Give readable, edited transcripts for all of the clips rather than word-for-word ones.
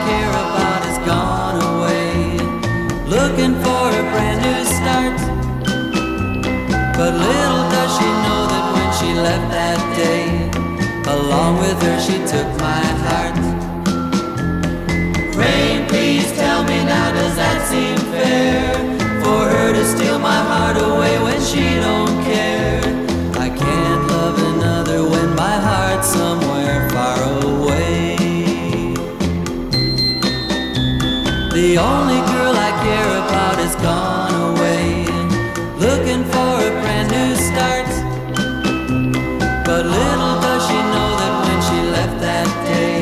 care about has gone away, looking for a brand new start. But little does she know that when she left that day, along with her she took my heart. Rain, please tell me now, does that seem fair? For her to steal my heart away when she don't care. I can't love another when my heart's somewhere far away. The only girl I care about has gone away, looking for a brand new start. But little does she know that when she left that day,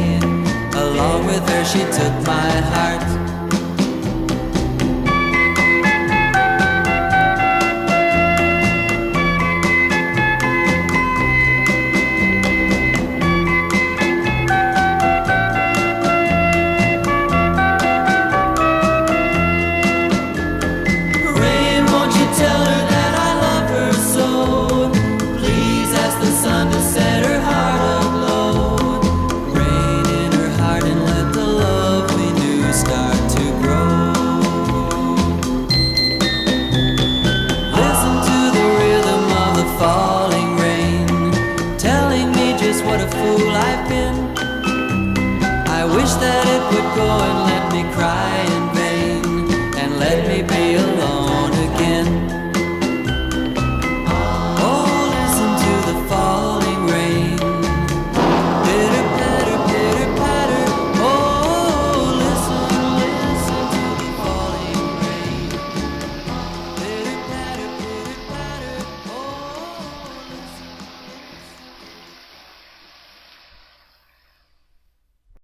along with her she took my heart. What a fool I've been. I wish that it would go and let me cry